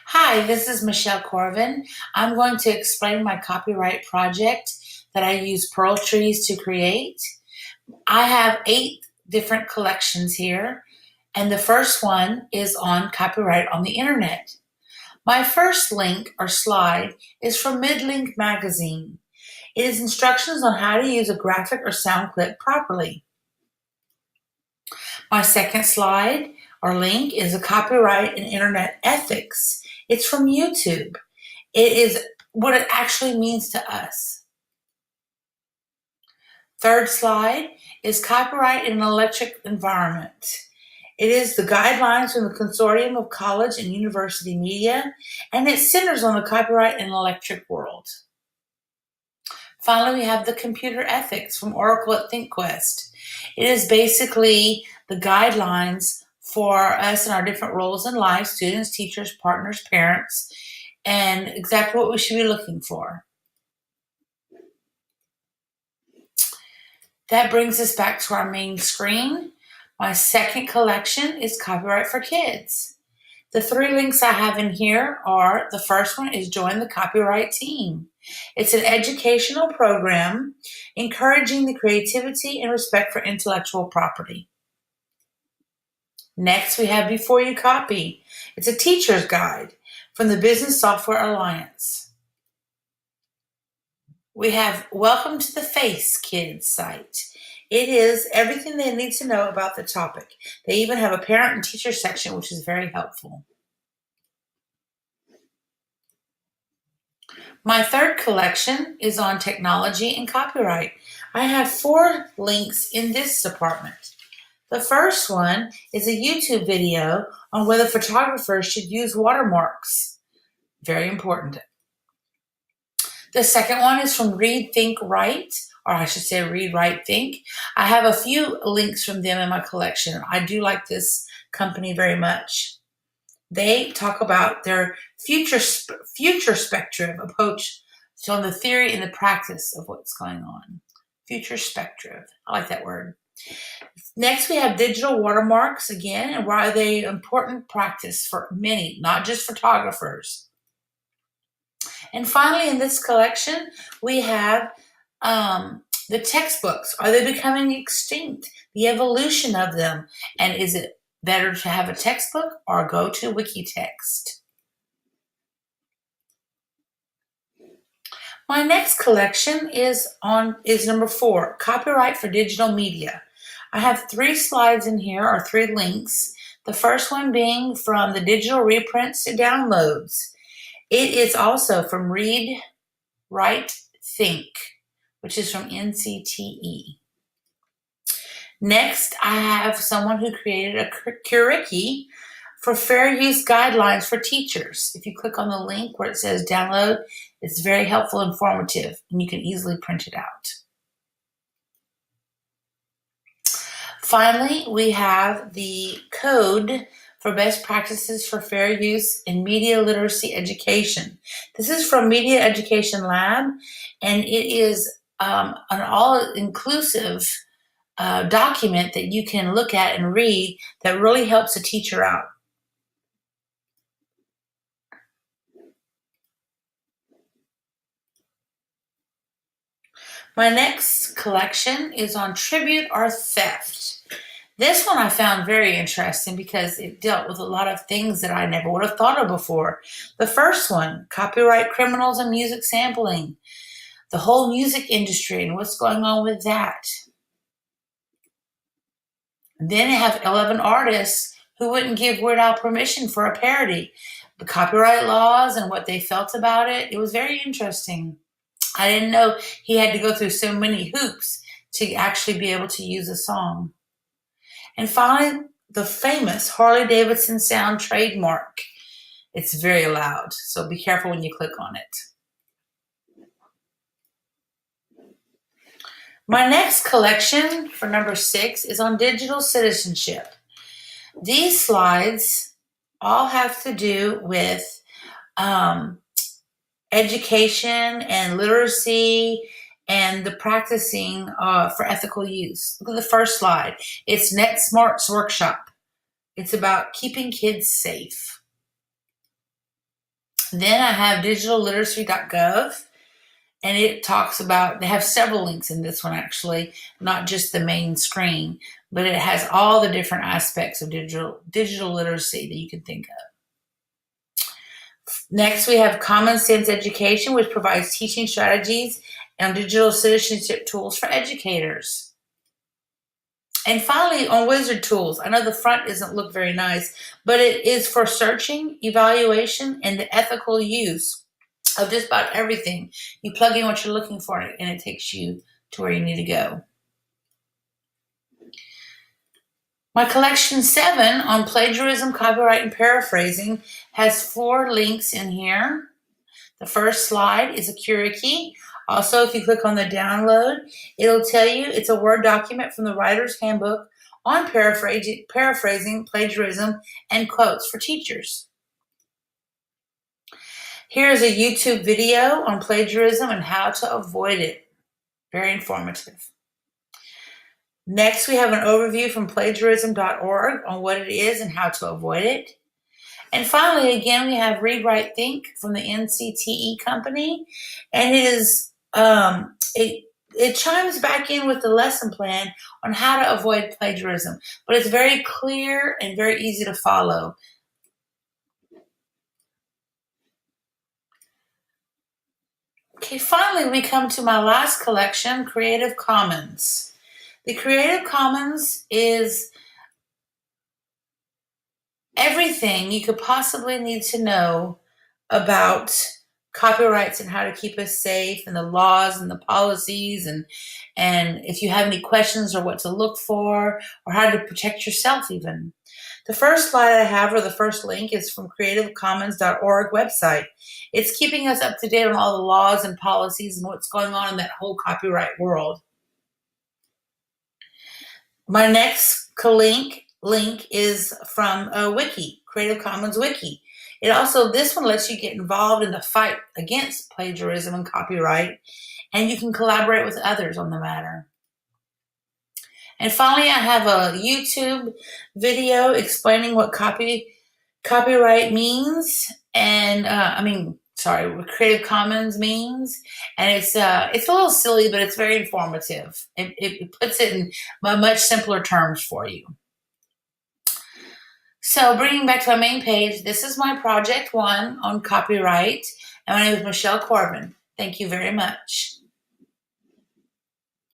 Hi, this is Michelle Corvin. I'm going to explain my copyright project that I use Pearl Trees to create. I have 8 different collections here, and the first one is on copyright on the internet. My first link or slide is from Midlink Magazine. It is instructions on how to use a graphic or sound clip properly. My second slide or link is a copyright and internet ethics. It's from YouTube. It is what it actually means to us. Third slide is copyright in an electric environment. It is the guidelines from the Consortium of College and University Media, and it centers on the copyright in electric world. Finally, we have the computer ethics from Oracle at ThinkQuest. It is basically the guidelines for us in our different roles in life, students, teachers, partners, parents, and exactly what we should be looking for. That brings us back to our main screen. My second collection is Copyright for Kids. The 3 links I have in here are, the first one is Join the Copyright Team. It's an educational program encouraging the creativity and respect for intellectual property. Next, we have Before You Copy. It's a teacher's guide from the Business Software Alliance. We have Welcome to the Face Kids site. It is everything they need to know about the topic. They even have a parent and teacher section, which is very helpful. My third collection is on technology and copyright. I have 4 links in this department. The first one is a YouTube video on whether photographers should use watermarks. Very important. The second one is from Read, Think, Write, or I should say Read, Write, Think. I have a few links from them in my collection. I do like this company very much. They talk about their future spectrum approach on the theory and the practice of what's going on. Future spectrum. I like that word. Next, we have digital watermarks again, and why are they important practice for many, not just photographers. And finally, in this collection, we have the textbooks. Are they becoming extinct? The evolution of them. And is it better to have a textbook or go to Wikitext? My next collection is number 4, Copyright for Digital Media. I have 3 slides in here, or 3 links. The first one being from the digital reprints to downloads. It is also from Read, Write, Think, which is from NCTE. Next, I have someone who created a curricula for fair use guidelines for teachers. If you click on the link where it says download, it's very helpful and informative, and you can easily print it out. Finally, we have the code for best practices for fair use in media literacy education. This is from Media Education Lab, and it is an all-inclusive document that you can look at and read that really helps a teacher out. My next collection is on tribute or theft. This one I found very interesting because it dealt with a lot of things that I never would have thought of before. The first one, copyright criminals and music sampling. The whole music industry and what's going on with that. Then I have 11 artists who wouldn't give Weird Al permission for a parody. The copyright laws and what they felt about it. It was very interesting. I didn't know he had to go through so many hoops to actually be able to use a song. And finally, the famous Harley-Davidson sound trademark. It's very loud, so be careful when you click on it. My next collection, for number 6, is on digital citizenship. These slides all have to do with education and literacy and the practicing for ethical use. Look at the first slide. It's NetSmart's workshop. It's about keeping kids safe. Then I have digitalliteracy.gov, and it talks about, they have several links in this one actually, not just the main screen, but it has all the different aspects of digital literacy that you can think of. Next, we have Common Sense Education, which provides teaching strategies and digital citizenship tools for educators. And finally, on Wizard Tools, I know the front doesn't look very nice, but it is for searching, evaluation, and the ethical use of just about everything. You plug in what you're looking for, and it takes you to where you need to go. My collection 7 on plagiarism, copyright, and paraphrasing has 4 links in here. The first slide is a Cura key. Also, if you click on the download, it'll tell you it's a Word document from the Writer's Handbook on paraphrasing, plagiarism, and quotes for teachers. Here's a YouTube video on plagiarism and how to avoid it. Very informative. Next, we have an overview from plagiarism.org on what it is and how to avoid it. And finally, again, we have Read, Write, Think from the NCTE company, and it is it chimes back in with the lesson plan on how to avoid plagiarism, but it's very clear and very easy to follow. Okay, finally, we come to my last collection, Creative Commons. The Creative Commons is everything you could possibly need to know about copyrights and how to keep us safe, and the laws and the policies, and if you have any questions or what to look for or how to protect yourself even. The first slide I have, or the first link, is from creativecommons.org website. It's keeping us up to date on all the laws and policies and what's going on in that whole copyright world. My next link is from a wiki, Creative Commons Wiki. It also, this one lets you get involved in the fight against plagiarism and copyright, and you can collaborate with others on the matter. And finally, I have a YouTube video explaining what copyright means, and what Creative Commons means. And it's a little silly, but it's very informative. It puts it in much simpler terms for you. So bringing back to my main page, this is my project 1 on copyright, and my name is Michelle Corbin. Thank you very much.